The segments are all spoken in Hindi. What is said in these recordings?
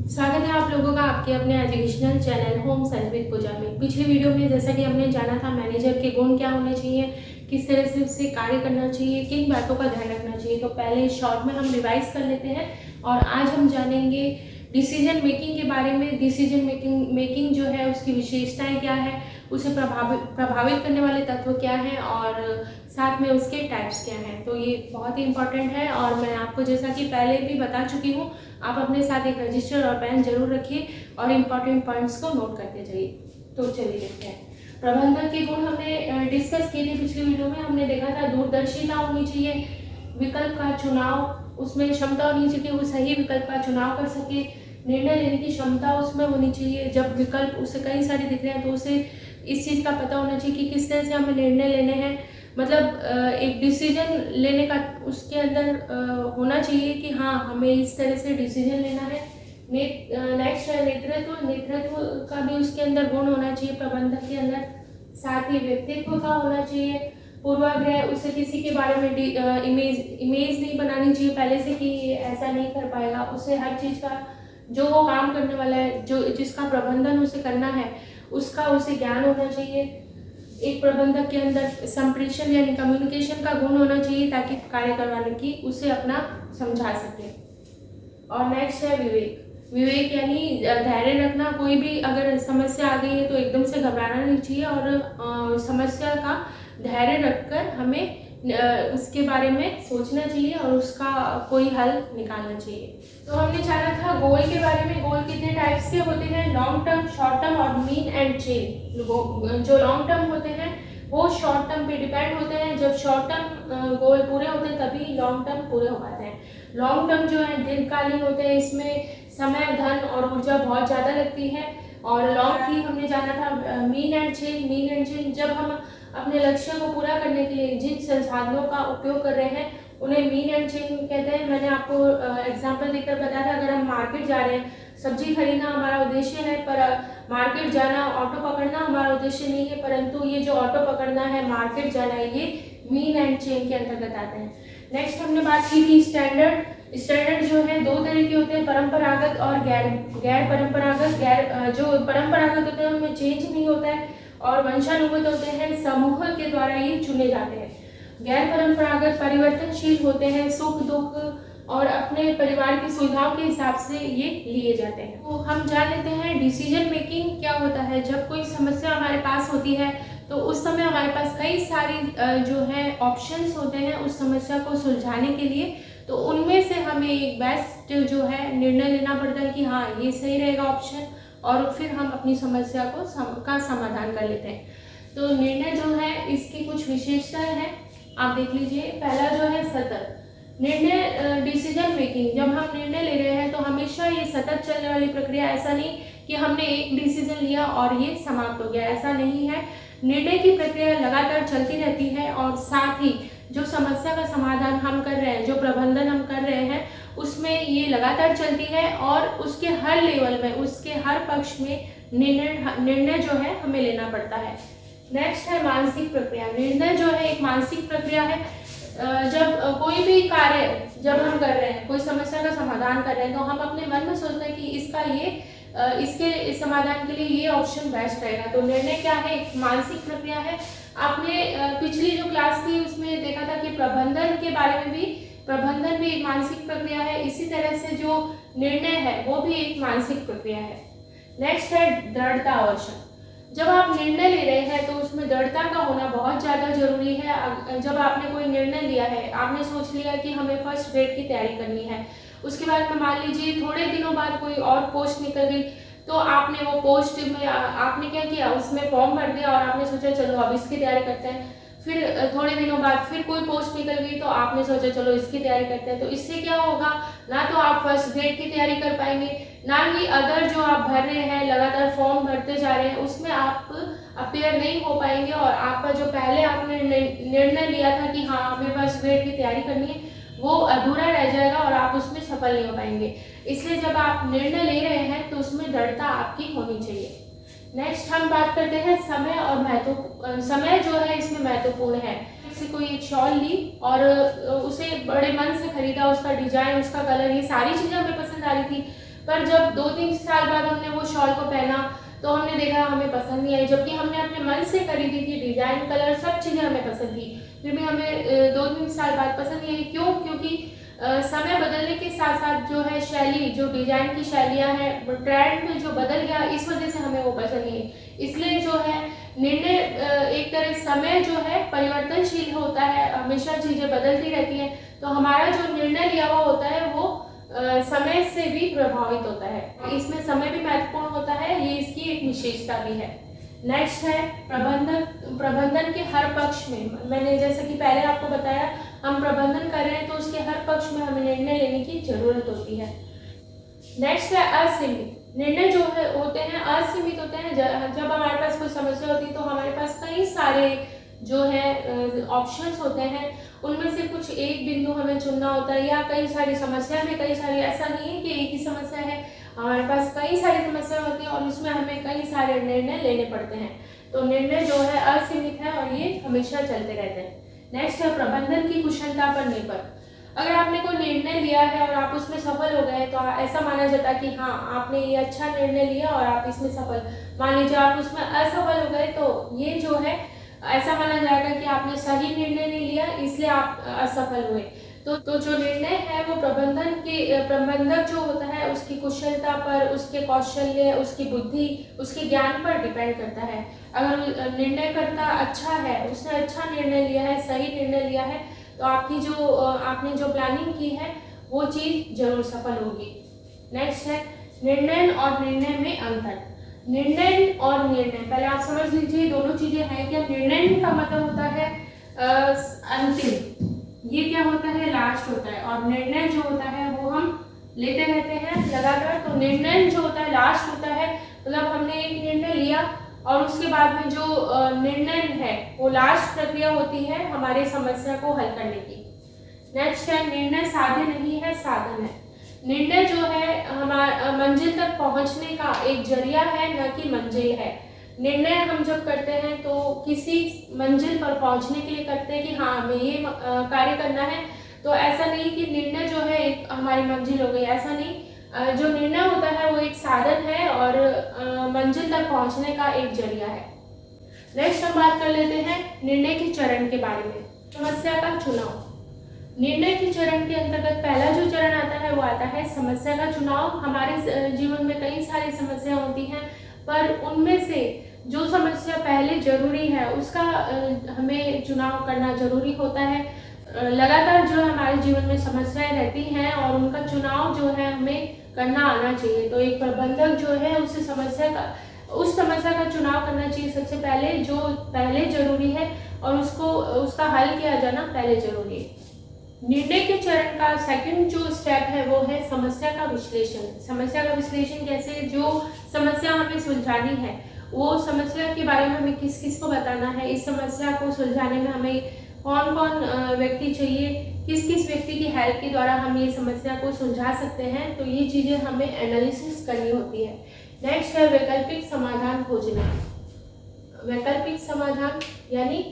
स्वागत है आप लोगों का आपके अपने educational channel home science with Pooja में। पिछली वीडियो में जैसा कि हमने जाना था मैनेजर के गुण क्या होने चाहिए, किस तरह से उससे कार्य करना चाहिए, किन बातों का ध्यान रखना चाहिए। तो पहले शॉर्ट में हम रिवाइज कर लेते हैं और आज हम जानेंगे डिसीजन मेकिंग के बारे में। डिसीजन मेकिंग जो है उसकी विशेषताएं क्या है, उसे प्रभावित करने वाले तत्व क्या हैं और साथ में उसके टाइप्स क्या हैं। तो ये बहुत ही इंपॉर्टेंट है और मैं आपको जैसा कि पहले भी बता चुकी हूँ, आप अपने साथ एक रजिस्टर और पेन जरूर रखिए और इम्पॉर्टेंट पॉइंट्स को नोट करते जाइए। तो चलिए देखते हैं। प्रबंधक के गुण हमने डिस्कस किए थे पिछली वीडियो में। हमने देखा था दूरदर्शिता होनी चाहिए, विकल्प का चुनाव, उसमें क्षमता होनी चाहिए वो सही विकल्प का चुनाव कर सके, निर्णय लेने की क्षमता उसमें होनी चाहिए। जब विकल्प उसे कई सारे दिख रहे हैं तो उसे इस चीज़ का पता होना चाहिए कि किस तरह से हमें निर्णय लेने हैं, मतलब एक डिसीजन लेने का उसके अंदर होना चाहिए कि हाँ हमें इस तरह से डिसीजन लेना है। नेक्स्ट है नेतृत्व। नेतृत्व का भी उसके अंदर गुण होना चाहिए प्रबंधक के अंदर। साथ ही व्यक्तित्व का होना चाहिए। पूर्वाग्रह, उसे किसी के बारे में इमेज नहीं बनानी चाहिए पहले से कि ये ऐसा नहीं कर पाएगा। उसे हर चीज़ का जो वो काम करने वाला है, जो जिसका प्रबंधन उसे करना है, उसका उसे ज्ञान होना चाहिए। एक प्रबंधक के अंदर संप्रेषण यानी कम्युनिकेशन का गुण होना चाहिए ताकि कार्य करवाने की उसे अपना समझा सके। और नेक्स्ट है विवेक। विवेक यानी धैर्य रखना। कोई भी अगर समस्या आ गई है तो एकदम से घबराना नहीं चाहिए और समस्या का धैर्य रखकर हमें उसके बारे में सोचना चाहिए और उसका कोई हल निकालना चाहिए। तो हमने जाना था गोल के बारे में। गोल कितने टाइप्स के होते हैं, लॉन्ग टर्म, शॉर्ट टर्म और मीन एंड चेन। जो लॉन्ग टर्म होते हैं वो शॉर्ट टर्म पे डिपेंड होते हैं। जब शॉर्ट टर्म गोल पूरे होते हैं तभी लॉन्ग टर्म पूरे हो पाते हैं। लॉन्ग टर्म जो है दीर्घकालीन होते हैं, इसमें समय, धन और ऊर्जा बहुत ज़्यादा लगती है। और लॉन्ग की हमने जाना था mean and chain. Mean and chain जब हम अपने लक्ष्य को पूरा करने के लिए जिन संसाधनों का उपयोग कर रहे हैं उन्हें मीन एंड चेन कहते हैं। मैंने आपको एग्जांपल देकर बताया था, अगर हम मार्केट जा रहे हैं, सब्जी खरीदना हमारा उद्देश्य है, पर मार्केट जाना, ऑटो पकड़ना हमारा उद्देश्य नहीं है, परंतु ये जो ऑटो पकड़ना है, मार्केट जाना है, ये मीन एंड चेन के अंतर्गत आते हैं। नेक्स्ट हमने बात की थी स्टैंडर्ड। स्टैंडर्ड जो है दो तरह के होते हैं, परंपरागत और गैर परंपरागत। जो परंपरागत होते हैं उनमें चेंज नहीं होता है और वंशानुगत होते हैं, समूह के द्वारा ये चुने जाते हैं। गैर परंपरागत परिवर्तनशील होते हैं, सुख दुख और अपने परिवार की सुविधाओं के हिसाब से ये लिए जाते हैं। तो हम जान लेते हैं डिसीजन मेकिंग क्या होता है। जब कोई समस्या हमारे पास होती है तो उस समय हमारे पास कई सारी जो है ऑप्शंस होते हैं उस समस्या को सुलझाने के लिए। तो उनमें से हमें एक बेस्ट जो है निर्णय लेना पड़ता है कि हाँ ये सही रहेगा ऑप्शन, और फिर हम अपनी समस्या को का समाधान कर लेते हैं। तो निर्णय जो है इसकी कुछ विशेषताएं हैं, आप देख लीजिए। पहला जो है सतत निर्णय, डिसीजन मेकिंग। जब हम निर्णय ले रहे हैं तो हमेशा ये सतत चलने वाली प्रक्रिया, ऐसा नहीं कि हमने एक डिसीजन लिया और ये समाप्त हो गया, ऐसा नहीं है। निर्णय की प्रक्रिया लगातार चलती रहती है और साथ ही जो समस्या का समाधान हम कर रहे हैं, जो प्रबंधन हम कर रहे हैं, उसमें ये लगातार चलती है और उसके हर लेवल में, उसके हर पक्ष में निर्णय जो है हमें लेना पड़ता है। नेक्स्ट है मानसिक प्रक्रिया। निर्णय जो है एक मानसिक प्रक्रिया है। जब कोई भी कार्य जब हम कर रहे हैं, कोई समस्या का समाधान कर रहे हैं, तो हम अपने मन में सोचते हैं कि इसका ये इसके समाधान के लिए ये ऑप्शन बेस्ट रहेगा। तो निर्णय क्या है, एक मानसिक प्रक्रिया है। आपने पिछली जो क्लास थी उसमें देखा था कि प्रबंधन के बारे में भी, प्रबंधन भी एक मानसिक प्रक्रिया है। इसी तरह से जो निर्णय है वो भी एक मानसिक प्रक्रिया है। नेक्स्ट है दृढ़ता आवश्यक। जब आप निर्णय ले रहे हैं तो उसमें दृढ़ता का होना बहुत ज़्यादा जरूरी है। जब आपने कोई निर्णय लिया है, आपने सोच लिया कि हमें फर्स्ट ग्रेड की तैयारी करनी है, उसके बाद में मान लीजिए थोड़े दिनों बाद कोई और पोस्ट निकल गई, तो आपने वो पोस्ट में आपने क्या किया, उसमें फॉर्म भर दिया और आपने सोचा चलो अब इसकी तैयारी करते हैं। फिर थोड़े दिनों बाद फिर कोई पोस्ट निकल गई तो आपने सोचा चलो इसकी तैयारी करते हैं। तो इससे क्या होगा, ना तो आप फर्स्ट ग्रेड की तैयारी कर पाएंगे, ना ही अदर जो आप भर रहे हैं, लगातार फॉर्म भरते जा रहे हैं, उसमें आप अपेयर नहीं हो पाएंगे और आपका जो पहले आपने निर्णय लिया था कि हाँ हमें फर्स्ट ग्रेड की तैयारी करनी है, वो अधूरा रह जाएगा और आप उसमें सफल नहीं हो पाएंगे। इसलिए जब आप निर्णय ले रहे हैं तो उसमें दृढ़ता आपकी होनी चाहिए। नेक्स्ट हम बात करते हैं समय और महत्व। समय जो है इसमें महत्वपूर्ण है। जैसे कोई एक शॉल ली और उसे बड़े मन से खरीदा, उसका डिजाइन, उसका कलर, ये सारी चीज़ें हमें पसंद आ रही थी, पर जब 2-3 साल बाद हमने वो शॉल को पहना तो हमने देखा हमें पसंद नहीं आई, जबकि हमने अपने मन से खरीदी थी, डिजाइन, कलर, सब चीज़ें हमें पसंद थी, फिर भी हमें 2-3 साल बाद पसंद नहीं आई। क्यों? क्योंकि समय बदलने के साथ साथ जो है शैली, जो डिजाइन की शैलियाँ हैं, ट्रेंड में जो बदल गया, इस वजह से हमें वो पसंद नहीं है। इसलिए जो है निर्णय एक तरह समय जो है परिवर्तनशील होता है, हमेशा चीज़ें बदलती रहती हैं, तो हमारा जो निर्णय लिया हुआ होता है वो समय से भी प्रभावित होता है। इसमें समय भी महत्वपूर्ण होता है, ये इसकी एक विशेषता भी है। नेक्स्ट है प्रबंधन के हर पक्ष में। मैंने जैसे कि पहले आपको बताया, हम प्रबंधन कर रहे हैं तो उसके हर पक्ष में हमें निर्णय लेने की जरूरत होती है। नेक्स्ट है असीमित। निर्णय जो है होते हैं असीमित होते हैं। जब हमारे पास कोई समस्या होती है तो हमारे पास कई सारे जो है ऑप्शंस होते हैं, उनमें से कुछ एक बिंदु हमें चुनना होता है, या कई सारी समस्या में कई सारी, ऐसा नहीं है कि एक ही समस्या है, हमारे पास कई सारी समस्या होती है और उसमें हमें कई सारे निर्णय लेने पड़ते हैं। तो निर्णय जो है असीमित है और ये हमेशा चलते रहते हैं। नेक्स्ट है प्रबंधन की कुशलता पर निर्भर। अगर आपने कोई निर्णय लिया है और आप उसमें सफल हो गए तो ऐसा माना जाता है कि हाँ, आपने ये अच्छा निर्णय लिया और आप इसमें सफल। मान लीजिए आप उसमें असफल हो गए तो ये जो है ऐसा माना जाएगा कि आपने सही निर्णय नहीं लिया, इसलिए आप असफल हुए। तो जो निर्णय है वो प्रबंधक जो होता है उसकी कुशलता पर, उसके कौशल्य, उसकी बुद्धि, उसके ज्ञान पर डिपेंड करता है। अगर निर्णयकर्ता अच्छा है, उसने अच्छा निर्णय लिया है, सही निर्णय लिया है, तो आपने जो प्लानिंग की है वो चीज़ जरूर सफल होगी। नेक्स्ट है निर्णय और निर्णय में अंतर। निर्णय और निर्णय, पहले आप समझ लीजिए दोनों चीजें हैं क्या। निर्णय का मतलब होता है अंतिम, ये क्या होता है, लास्ट होता है, और निर्णय जो होता है वो हम लेते रहते हैं लगातार। तो निर्णय जो होता है लास्ट होता है, मतलब हमने एक निर्णय लिया और उसके बाद में जो निर्णय है वो लास्ट प्रक्रिया होती है हमारी समस्या को हल करने की। नेक्स्ट है निर्णय साध्य नहीं है, साधन है। निर्णय जो है हमारा मंजिल तक पहुंचने का एक जरिया है, न कि मंजिल है। निर्णय हम जब करते हैं तो किसी मंजिल पर पहुंचने के लिए करते हैं कि हाँ हमें ये कार्य करना है, तो ऐसा नहीं कि निर्णय जो है एक हमारी मंजिल हो गई, ऐसा नहीं। जो निर्णय होता है वो एक साधन है और मंजिल तक पहुंचने का एक जरिया है। नेक्स्ट हम बात कर लेते हैं निर्णय के चरण के बारे में। समस्या का चुनाव। निर्णय के चरण के अंतर्गत पहला जो चरण आता है वो आता है समस्या का चुनाव। हमारे जीवन में कई सारी समस्या होती हैं, पर उनमें से जो समस्या पहले जरूरी है उसका हमें चुनाव करना जरूरी होता है। लगातार जो हमारे जीवन में समस्याएं रहती हैं और उनका चुनाव जो है हमें करना आना चाहिए। तो एक प्रबंधक जो है उस समस्या का चुनाव करना चाहिए सबसे पहले, जो पहले जरूरी है, और उसका हल किया जाना पहले जरूरी है। निर्णय के चरण का सेकंड जो स्टेप है वो है समस्या का विश्लेषण। समस्या का विश्लेषण कैसे, जो समस्या हमें सुलझानी है वो समस्या के बारे में हमें किस किस को बताना है, इस समस्या को सुलझाने में हमें कौन कौन व्यक्ति चाहिए, किस किस व्यक्ति की हेल्प के द्वारा हम ये समस्या को सुलझा सकते हैं, तो ये चीज़ें हमें एनालिसिस करनी होती है। नेक्स्ट है वैकल्पिक समाधान खोजना। वैकल्पिक समाधान यानी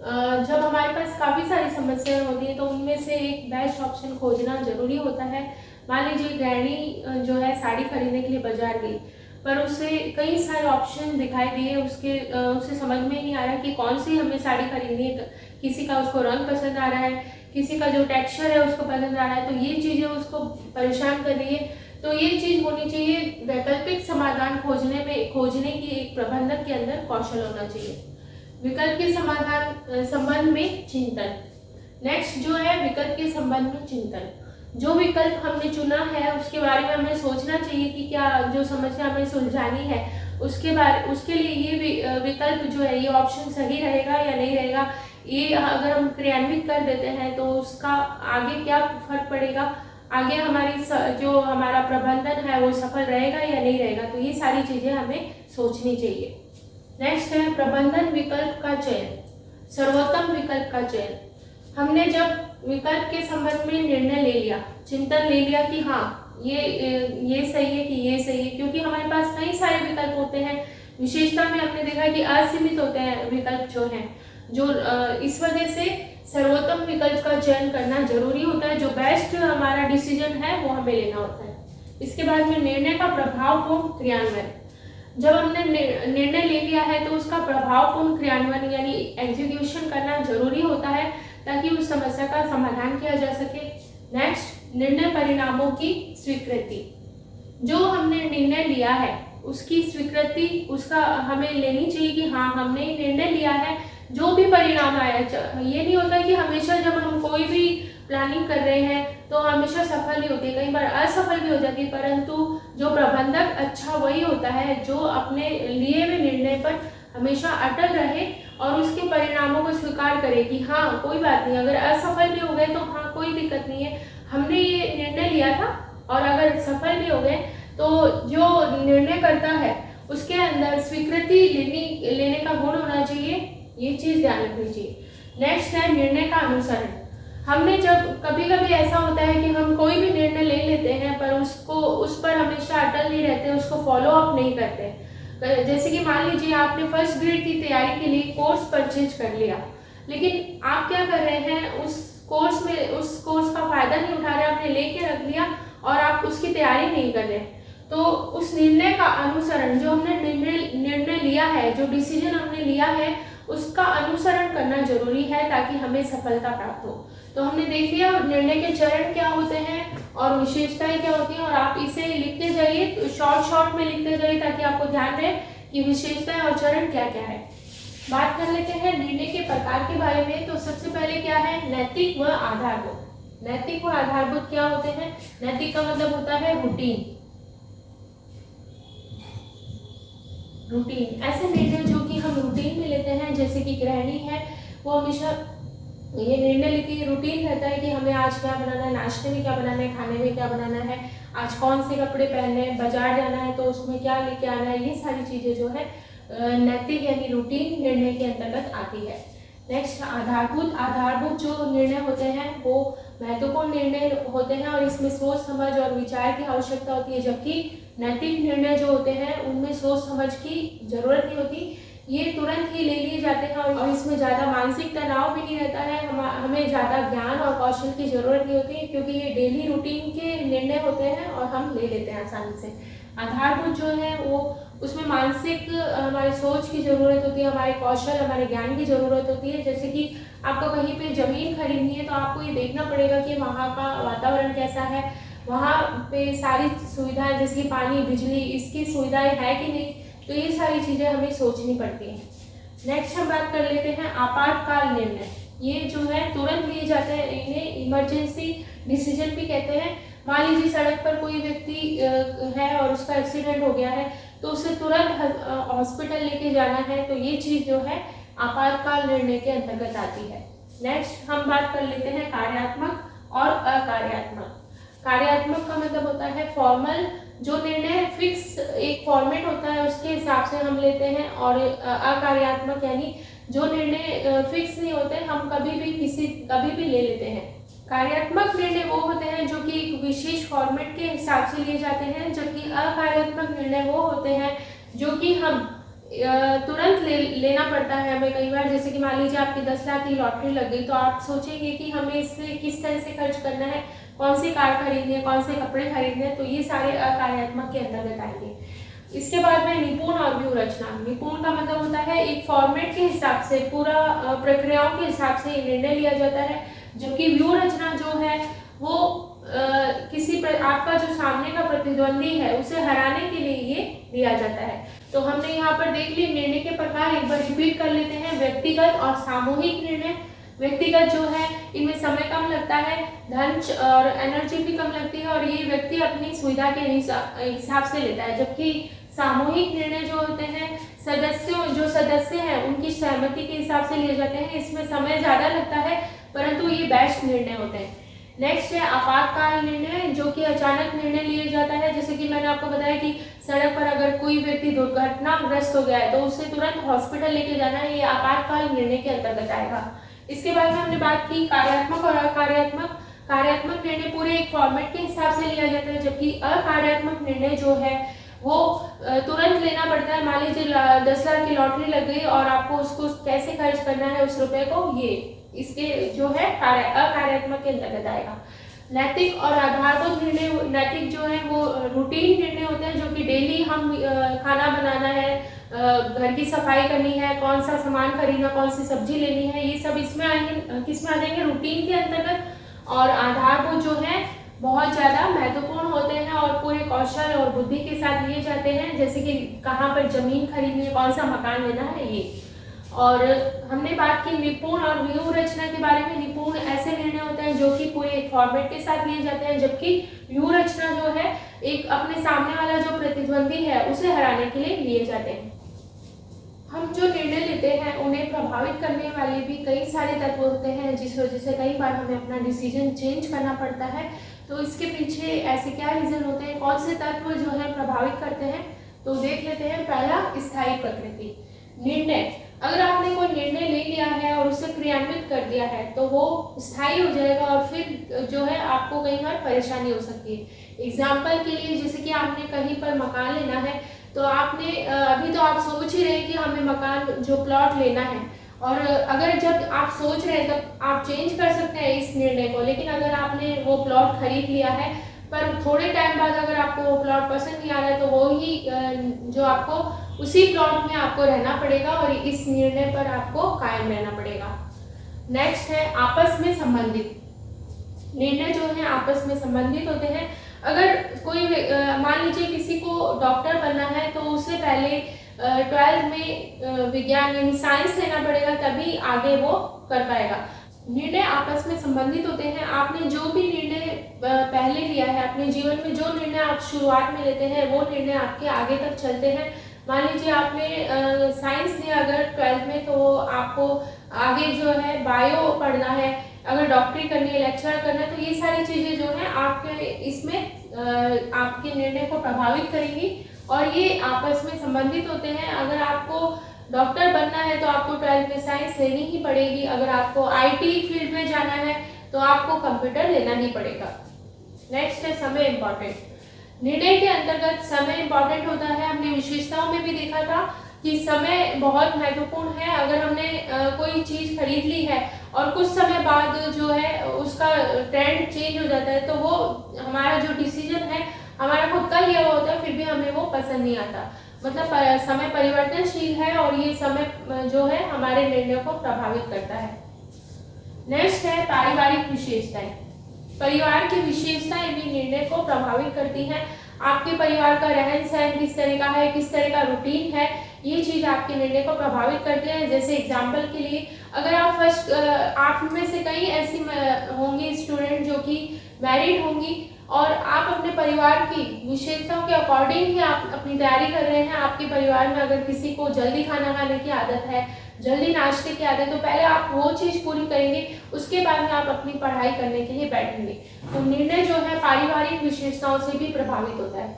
जब हमारे पास काफ़ी सारी समस्याएं होती है तो उनमें से एक बेस्ट ऑप्शन खोजना जरूरी होता है। मान लीजिए गृहिणी जो है साड़ी खरीदने के लिए बाजार गई, पर उसे कई सारे ऑप्शन दिखाई दिए, उसे समझ में नहीं आ रहा कि कौन सी हमें साड़ी खरीदनी है। किसी का उसको रंग पसंद आ रहा है, किसी का जो टेक्सचर है उसको पसंद आ रहा है, तो ये चीज़ें उसको परेशान कर रही है। तो ये चीज़ होनी चाहिए, वैकल्पिक समाधान खोजने की एक प्रबंधक के अंदर कौशल होना चाहिए। विकल्प के संबंध में चिंतन। नेक्स्ट जो है विकल्प के संबंध में चिंतन। जो विकल्प हमने चुना है उसके बारे में हमें सोचना चाहिए कि क्या जो समस्या हमें सुलझानी है उसके लिए ये विकल्प जो है, ये ऑप्शन सही रहेगा या नहीं रहेगा। ये अगर हम क्रियान्वित कर देते हैं तो उसका आगे क्या फर्क पड़ेगा, आगे जो हमारा प्रबंधन है वो सफल रहेगा या नहीं रहेगा। तो ये सारी चीज़ें हमें सोचनी चाहिए। नेक्स्ट है प्रबंधन विकल्प का चयन, सर्वोत्तम विकल्प का चयन। हमने जब विकल्प के संबंध में निर्णय ले लिया, चिंतन ले लिया कि हाँ ये सही है कि ये सही है, क्योंकि हमारे पास कई सारे विकल्प होते हैं। विशेषता में हमने देखा कि असीमित होते हैं विकल्प जो हैं, जो इस वजह से सर्वोत्तम विकल्प का चयन करना जरूरी होता है। जो बेस्ट हमारा डिसीजन है वो हमें लेना होता है। इसके बाद में निर्णय का प्रभावपूर्ण क्रियान्वयन। जब हमने निर्णय ले लिया है तो उसका प्रभावपूर्ण क्रियान्वयन यानी एग्जीक्यूशन करना जरूरी होता है ताकि उस समस्या का समाधान किया जा सके। नेक्स्ट, निर्णय परिणामों की स्वीकृति। जो हमने निर्णय लिया है उसकी स्वीकृति उसका हमें लेनी चाहिए कि हाँ हमने निर्णय लिया है, जो भी परिणाम आया। ये नहीं होता कि हमेशा जब हम कोई भी प्लानिंग कर रहे हैं तो हमेशा सफल ही होती है, कई बार असफल भी हो जाती है, परंतु जो प्रबंधक अच्छा वही होता है जो अपने लिए हुए निर्णय पर हमेशा अटल रहे और उसके परिणामों को स्वीकार करे कि हाँ कोई बात नहीं, अगर असफल भी हो गए तो हाँ कोई दिक्कत नहीं है, हमने ये निर्णय लिया था। और अगर सफल भी हो गए तो जो निर्णय करता है उसके अंदर स्वीकृति लेने का गुण होना चाहिए, ये चीज ध्यान रखनी चाहिए। नेक्स्ट है निर्णय का अनुसरण। हमने जब कभी कभी ऐसा होता है कि हम कोई भी निर्णय ले लेते हैं पर उस पर हमेशा अटल नहीं रहते, उसको फॉलो अप नहीं करते। जैसे कि मान लीजिए आपने फर्स्ट ग्रेड की तैयारी के लिए कोर्स परचेज कर लिया, लेकिन आप क्या कर रहे हैं उस कोर्स का फायदा नहीं उठा रहे, आपने लेके रख लिया और आप उसकी तैयारी नहीं कर रहे। तो उस निर्णय का अनुसरण, जो हमने निर्णय लिया है, जो डिसीजन हमने लिया है उसका अनुसरण करना जरूरी है ताकि हमें सफलता प्राप्त हो। तो हमने देख लिया निर्णय के चरण क्या होते हैं और विशेषताएं क्या होती हैं, और आप इसे लिखते जाइए, तो शॉर्ट में लिखते जाइए ताकि आपको ध्यान रहे कि विशेषताएं और चरण क्या क्या है। बात कर लेते हैं निर्णय के प्रकार के बारे में। तो सबसे पहले क्या है, नैतिक व आधारभूत। नैतिक व आधारभूत क्या होते हैं? नैतिक का मतलब होता है रूटीन। ऐसे निर्णय जो कि हम रूटीन में लेते हैं, जैसे कि गृहिणी है वो हमेशा ये निर्णय लेके रूटीन रहता है कि हमें आज क्या बनाना है, नाश्ते में क्या बनाना है, खाने में क्या बनाना है, आज कौन से कपड़े पहनने हैं, बाजार जाना है तो उसमें क्या लेके आना है, ये सारी चीजें जो है नैतिक यानी रूटीन निर्णय के अंतर्गत आती है। नेक्स्ट आधारभूत जो निर्णय होते हैं वो महत्वपूर्ण निर्णय होते हैं और इसमें सोच समझ और विचार की आवश्यकता होती है, जबकि नैतिक निर्णय जो होते हैं उनमें सोच समझ की जरूरत नहीं होती, ये तुरंत ही ले लिए जाते हैं और इसमें ज़्यादा मानसिक तनाव भी नहीं रहता है, हमें ज़्यादा ज्ञान और कौशल की जरूरत नहीं होती क्योंकि ये डेली रूटीन के निर्णय होते हैं और हम ले लेते हैं आसानी से। आधारभूत जो है वो उसमें मानसिक हमारी सोच की जरूरत होती है, हमारे कौशल हमारे ज्ञान की जरूरत होती है। जैसे कि आपको कहीं पे जमीन खरीदनी है तो आपको ये देखना पड़ेगा कि वहाँ का वातावरण कैसा है, वहाँ पे सारी सुविधाएं जैसे कि पानी बिजली इसकी सुविधाएं है कि नहीं, तो ये सारी चीज़ें हमें सोचनी पड़ती हैं। नेक्स्ट हम बात कर लेते हैं आपातकाल निर्णय। ये जो है तुरंत लिए जाते हैं, इन्हें इमरजेंसी डिसीजन भी कहते हैं। मान लीजिए सड़क पर कोई व्यक्ति है और उसका एक्सीडेंट हो गया है तो उसे तुरंत हॉस्पिटल लेके जाना है, तो ये चीज़ जो है आपातकाल निर्णय के अंतर्गत आती है। नेक्स्ट हम बात कर लेते हैं कार्यात्मक और अकार्यात्मक। कार्यात्मक का मतलब होता है फॉर्मल, जो निर्णय फिक्स एक फॉर्मेट होता है उसके हिसाब से हम लेते हैं, और अकार्यात्मक यानी जो निर्णय फिक्स नहीं होते, हम कभी भी ले लेते हैं। कार्यात्मक निर्णय वो होते हैं जो कि एक विशेष फॉर्मेट के हिसाब से लिए जाते हैं, जबकि अकार्यात्मक निर्णय वो होते हैं जो कि हम तुरंत लेना पड़ता है हमें कई बार। जैसे कि मान लीजिए आपकी 10 लाख की लॉटरी लग गई तो आप सोचेंगे कि हमें इससे किस तरह से खर्च करना है, कौन सी कार खरीदनी है, कौन से कपड़े खरीदने हैं, तो ये सारे अकार्यात्मक के अंतर्गत आएंगे। इसके बाद में निपुण और व्यूह रचना। निपुण का मतलब होता है एक फॉर्मेट के हिसाब से पूरा प्रक्रियाओं के हिसाब से निर्णय लिया जाता है, जबकि व्यूह रचना जो है वो आपका जो सामने का प्रतिद्वंदी है उसे हराने के लिए ये लिया जाता है। तो हमने यहाँ पर देख ली निर्णय के प्रकार, एक बार रिपीट कर लेते हैं। व्यक्तिगत और सामूहिक निर्णय। व्यक्तिगत जो है इनमें समय कम लगता है, धन और एनर्जी भी कम लगती है और ये व्यक्ति अपनी सुविधा के हिसाब से लेता है, जबकि सामूहिक निर्णय जो होते हैं सदस्य हैं उनकी सहमति के हिसाब से लिए जाते हैं, इसमें समय ज़्यादा लगता है परंतु ये बेस्ट निर्णय होते हैं। नेक्स्ट है आपातकाल निर्णय, जो कि अचानक निर्णय लिया जाता है। जैसे कि मैंने आपको बताया कि सड़क पर अगर कोई व्यक्ति दुर्घटनाग्रस्त हो गया है तो उसे तुरंत हॉस्पिटल लेके जाना है, ये आपातकाल निर्णय के अंतर्गत आएगा। इसके बाद में हमने बात की कार्यात्मक और अकार्यात्मक। कार्यात्मक निर्णय पूरे एक फॉर्मेट के हिसाब से लिया जाता है, जबकि अकार्यात्मक निर्णय जो है वो तुरंत लेना पड़ता है। मान लीजिए 10 लाख की लॉटरी लग गई और आपको उसको कैसे खर्च करना है उस रुपए को, ये इसके जो है अकार्यात्मक के अंतर्गत आएगा। नैतिक और आधारभूत निर्णय, नैतिक जो है वो रूटीन निर्णय होते हैं, जो कि डेली हम खाना बनाना है, घर की सफाई करनी है, कौन सा सामान खरीदना, कौन सी सब्जी लेनी है, ये सब इसमें आएंगे, किस में आ जाएंगे, रूटीन के अंतर्गत। और आधारभूत जो है बहुत ज़्यादा महत्वपूर्ण होते हैं और पूरे कौशल और बुद्धि के साथ लिए जाते हैं, जैसे कि कहाँ पर जमीन खरीदनी है, कौन सा मकान लेना है, ये। और हमने बात की निपुण और व्यूह रचना के बारे में। निपुण ऐसे निर्णय होते हैं जो कि पूरे एक फॉर्मेट के साथ लिए जाते हैं, जबकि व्यूह रचना जो है एक अपने सामने वाला जो प्रतिद्वंदी है उसे हराने के लिए लिए जाते हैं। हम जो निर्णय लेते हैं उन्हें प्रभावित करने वाले भी कई सारे तत्व होते हैं, जिस वजह से कई बार हमें अपना डिसीजन चेंज करना पड़ता है। तो इसके पीछे ऐसे क्या रीजन होते हैं, कौन से तत्व जो है प्रभावित करते हैं, तो देख लेते हैं। पहला, स्थायी प्रकृति। निर्णय, अगर आपने कोई निर्णय ले लिया है और उसे क्रियान्वित कर दिया है तो वो स्थायी हो जाएगा और फिर जो है आपको कई बार परेशानी हो सकती है। एग्जाम्पल के लिए, जैसे कि आपने कहीं पर मकान लेना है, तो आपने अभी तो आप सोच ही रहे हैं कि हमें मकान जो प्लॉट लेना है, और अगर जब आप सोच रहे हैं तब आप चेंज कर सकते हैं इस निर्णय को। लेकिन अगर आपने वो प्लॉट खरीद लिया है पर थोड़े टाइम बाद अगर आपको वो प्लॉट पसंद नहीं आ रहा है, तो वो ही जो आपको उसी प्लॉट में आपको रहना पड़ेगा और इस निर्णय पर आपको कायम रहना पड़ेगा। नेक्स्ट है आपस में संबंधित। निर्णय जो है आपस में संबंधित होते हैं। अगर कोई मान लीजिए किसी को डॉक्टर बनना है, तो उससे पहले 12th में विज्ञान यानी साइंस लेना पड़ेगा, तभी आगे वो कर पाएगा। निर्णय आपस में संबंधित होते हैं। आपने जो भी निर्णय पहले लिया है अपने जीवन में, जो निर्णय आप शुरुआत में लेते हैं, वो निर्णय आपके आगे तक चलते हैं। मान लीजिए आपने साइंस लिया अगर 12th में, तो आपको आगे जो है बायो पढ़ना है, अगर डॉक्टरी करनी है, लेक्चर करना है, तो ये सारी चीज़ें जो हैं आपके इसमें आपके निर्णय को प्रभावित करेंगी और ये आपस में संबंधित होते हैं। अगर आपको डॉक्टर बनना है तो आपको 12th में साइंस लेनी ही पड़ेगी। अगर आपको IT फील्ड में जाना है तो आपको कंप्यूटर लेना ही पड़ेगा। नेक्स्ट है समय इम्पॉर्टेंट। निर्णय के अंतर्गत समय इम्पॉर्टेंट होता है। हमने विशेषताओं में भी देखा था कि समय बहुत महत्वपूर्ण है। अगर हमने कोई चीज़ खरीद ली है और कुछ समय बाद जो है उसका ट्रेंड चेंज हो जाता है, तो वो हमारा जो डिसीजन है हमारा खुद का लिया हुआ होता है, फिर भी हमें वो पसंद नहीं आता। मतलब समय परिवर्तनशील है और ये समय जो है हमारे निर्णयों को प्रभावित करता है। नेक्स्ट है पारिवारिक विशेषताएं। परिवार की विशेषताएं भी निर्णय को प्रभावित करती हैं। आपके परिवार का रहन सहन किस तरह का है, किस तरह का रूटीन है, ये चीज़ आपके निर्णय को प्रभावित करती है। जैसे एग्जाम्पल के लिए, अगर आप में से कई ऐसी होंगी स्टूडेंट जो कि मैरिड होंगी और आप अपने परिवार की विशेषताओं के अकॉर्डिंग ही आप अपनी तैयारी कर रहे हैं। आपके परिवार में अगर किसी को जल्दी खाना खाने की आदत है, जल्दी नाश्ते की आदत है, तो पहले आप वो चीज़ पूरी करेंगे, उसके बाद में आप अपनी पढ़ाई करने के लिए बैठेंगे। तो निर्णय जो है पारिवारिक विशेषताओं से भी प्रभावित होता है।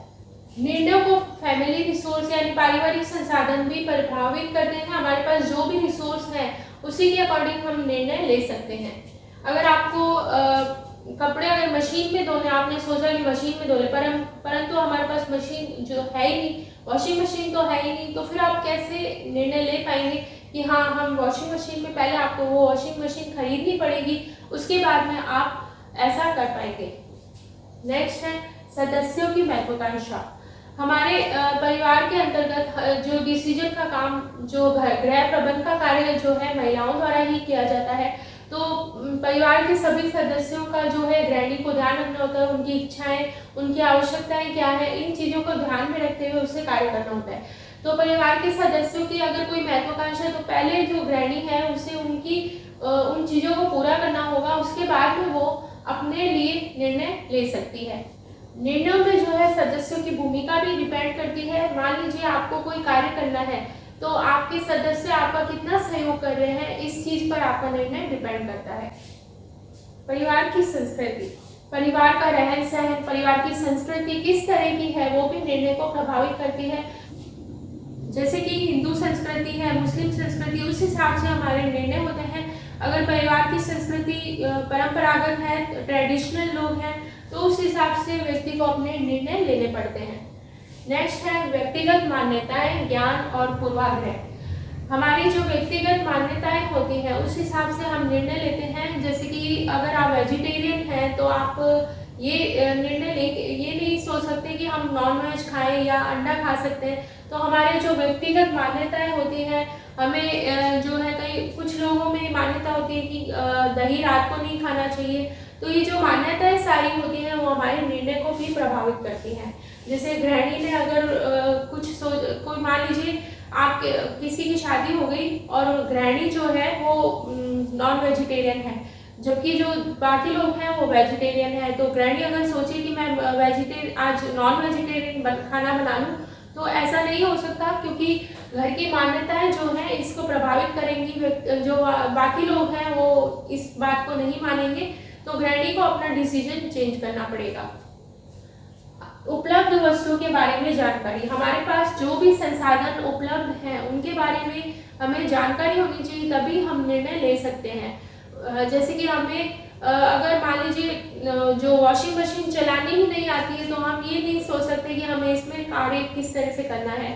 निर्णयों को फैमिली रिसोर्स यानी पारिवारिक संसाधन भी प्रभावित करते हैं। हमारे पास जो भी रिसोर्स है उसी के अकॉर्डिंग हम निर्णय ले सकते हैं। अगर आपको कपड़े अगर मशीन में धोने, आपने सोचा कि मशीन में धो ले, परंतु हमारे पास मशीन जो है ही नहीं, वॉशिंग मशीन तो है ही नहीं, तो फिर आप कैसे निर्णय ले पाएंगे कि हाँ हम वॉशिंग मशीन में, पहले आपको वो वॉशिंग मशीन खरीदनी पड़ेगी, उसके बाद में आप ऐसा कर पाएंगे। नेक्स्ट है सदस्यों की महत्वाकांक्षा। हमारे परिवार के अंतर्गत जो डिसीजन का काम, जो गृह प्रबंध का कार्य जो है महिलाओं द्वारा ही किया जाता है। तो परिवार के सभी सदस्यों का जो है गृहिणी को ध्यान रखना होता है, उनकी इच्छाएं, उनकी आवश्यकताएं क्या है, इन चीज़ों को ध्यान में रखते हुए उसे कार्य करना होता है। तो परिवार के सदस्यों की अगर कोई महत्वाकांक्षा है तो पहले जो गृहिणी है उसे उन चीज़ों को पूरा करना होगा, उसके बाद में वो अपने लिए निर्णय ले सकती है। निर्णयों में जो है सदस्यों की भूमिका भी डिपेंड करती है। मान लीजिए आपको कोई कार्य करना है तो आपके सदस्य आपका कितना सहयोग कर रहे हैं, इस चीज पर आपका निर्णय डिपेंड करता है। परिवार की संस्कृति, परिवार का रहन सहन, परिवार की संस्कृति किस तरह की है वो भी निर्णय को प्रभावित करती है। जैसे कि हिंदू संस्कृति है, मुस्लिम संस्कृति, उस हिसाब से हमारे निर्णय होते हैं। अगर परिवार की संस्कृति परंपरागत है, ट्रेडिशनल लोग हैं, तो उस हिसाब से व्यक्ति को अपने निर्णय लेने पड़ते हैं। नेक्स्ट है व्यक्तिगत मान्यताएं, ज्ञान और पूर्वाग्रह। हमारी जो व्यक्तिगत मान्यताएं होती हैं उस हिसाब से हम निर्णय लेते हैं। जैसे कि अगर आप वेजिटेरियन हैं तो आप ये निर्णय ले ये नहीं सोच सकते कि हम नॉन वेज खाएं या अंडा खा सकते हैं। तो हमारे जो व्यक्तिगत मान्यताएं होती हैं, हमें जो है कई कुछ लोगों में मान्यता होती है कि दही रात को नहीं खाना चाहिए। तो ये जो मान्यताएं सारी होती हैं वो हमारे निर्णय को भी प्रभावित करती हैं। जैसे गृहिणी ने अगर कोई मान लीजिए आप किसी की शादी हो गई और गृहिणी जो है वो नॉन वेजिटेरियन है, जबकि जो बाकी लोग हैं वो वेजिटेरियन है। तो गृहिणी अगर सोचे कि मैं आज नॉन वेजिटेरियन खाना बना लूँ, तो ऐसा नहीं हो सकता, क्योंकि घर की मान्यताएं जो हैं इसको प्रभावित करेंगी। जो बाकी लोग हैं वो इस बात को नहीं मानेंगे, तो गृहिणी को अपना डिसीजन चेंज करना पड़ेगा। उपलब्ध वस्तुओं के बारे में जानकारी, हमारे पास जो भी संसाधन उपलब्ध हैं उनके बारे में हमें जानकारी होनी चाहिए, तभी हम निर्णय ले सकते हैं। जैसे कि हमें अगर मान लीजिए जो वॉशिंग मशीन चलानी ही नहीं आती है, तो हम ये नहीं सोच सकते कि हमें इसमें कार्य किस तरह से करना है।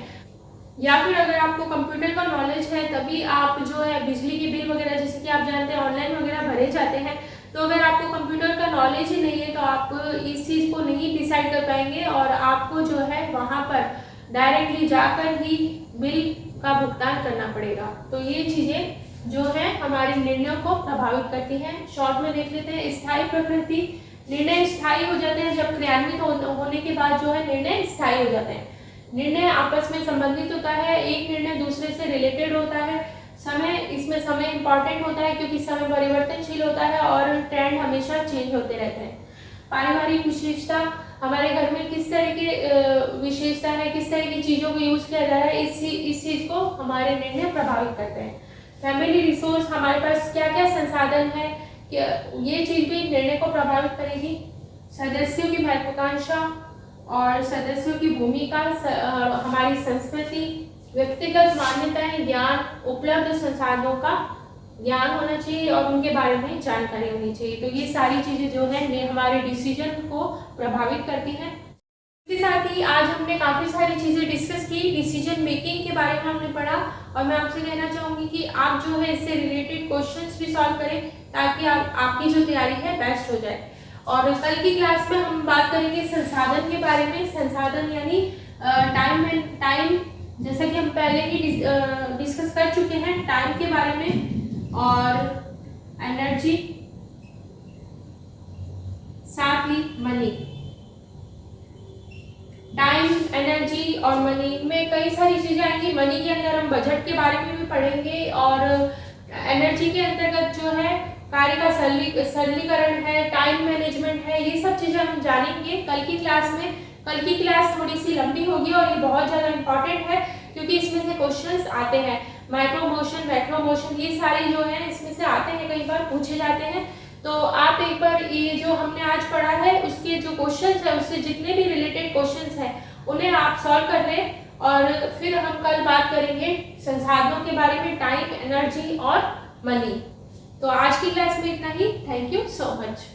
या फिर अगर आपको कंप्यूटर का नॉलेज है तभी आप जो है बिजली के बिल वगैरह, जैसे कि आप जानते हैं ऑनलाइन वगैरह भरे जाते हैं, तो अगर आपको कंप्यूटर का नॉलेज ही नहीं है तो आप इस चीज़ को नहीं डिसाइड कर पाएंगे और आपको जो है वहाँ पर डायरेक्टली जाकर ही बिल का भुगतान करना पड़ेगा। तो ये चीज़ें जो है हमारे निर्णयों को प्रभावित करती हैं। शॉर्ट में देख लेते हैं स्थायी प्रकृति। निर्णय स्थायी हो जाते हैं जब क्रियान्वित होने के बाद जो है निर्णय स्थायी हो जाते हैं। निर्णय आपस में संबंधित होता है, एक निर्णय दूसरे से रिलेटेड होता है। इसमें समय इंपॉर्टेंट होता है क्योंकि समय परिवर्तनशील होता है और ट्रेंड हमेशा चेंज होते रहते हैं। पारिवारिक विशेषता, हमारे घर में किस तरह की विशेषता है, किस तरह की चीज़ों को यूज़ किया जा रहा है, इस चीज़ को हमारे निर्णय प्रभावित करते हैं। फैमिली रिसोर्स, हमारे पास क्या क्या संसाधन है, ये चीज़ भी निर्णय को प्रभावित करेगी। सदस्यों की महत्वाकांक्षा और सदस्यों की भूमिका, हमारी संस्कृति, व्यक्तिगत मान्यताएं, ज्ञान, उपलब्ध संसाधनों का ज्ञान होना चाहिए और उनके बारे में जानकारी होनी चाहिए। तो ये सारी चीज़ें जो है हमारे डिसीजन को प्रभावित करती हैं। इसके साथ ही आज हमने काफ़ी सारी चीज़ें डिस्कस की, डिसीजन मेकिंग के बारे में हमने पढ़ा, और मैं आपसे कहना चाहूँगी कि आप जो है इससे रिलेटेड क्वेश्चंस भी सॉल्व करें ताकि आपकी जो तैयारी है बेस्ट हो जाए। और कल की क्लास में हम बात करेंगे संसाधन के बारे में। संसाधन यानी टाइम, जैसा कि हम पहले ही डिस्कस कर चुके हैं टाइम के बारे में, और एनर्जी, साथ ही मनी। टाइम, एनर्जी और मनी में कई सारी चीजें आएंगी। मनी के अंदर हम बजट के बारे में भी पढ़ेंगे, और एनर्जी के अंतर्गत जो है कार्य का सरलीकरण है, टाइम मैनेजमेंट है, ये सब चीजें हम जानेंगे कल की क्लास में। कल की क्लास थोड़ी सी लंबी होगी और ये बहुत ज़्यादा इंपॉर्टेंट है क्योंकि इसमें से क्वेश्चंस आते हैं। माइक्रो मोशन, मैक्रो मोशन, ये सारे जो हैं इसमें से आते हैं, कई बार पूछे जाते हैं। तो आप एक बार ये जो हमने आज पढ़ा है उसके जो क्वेश्चंस है, उससे जितने भी रिलेटेड क्वेश्चंस हैं उन्हें आप सॉल्व कर लें, और फिर हम कल बात करेंगे संसाधनों के बारे में, टाइम, एनर्जी और मनी। तो आज की क्लास में इतना ही। Thank you so much.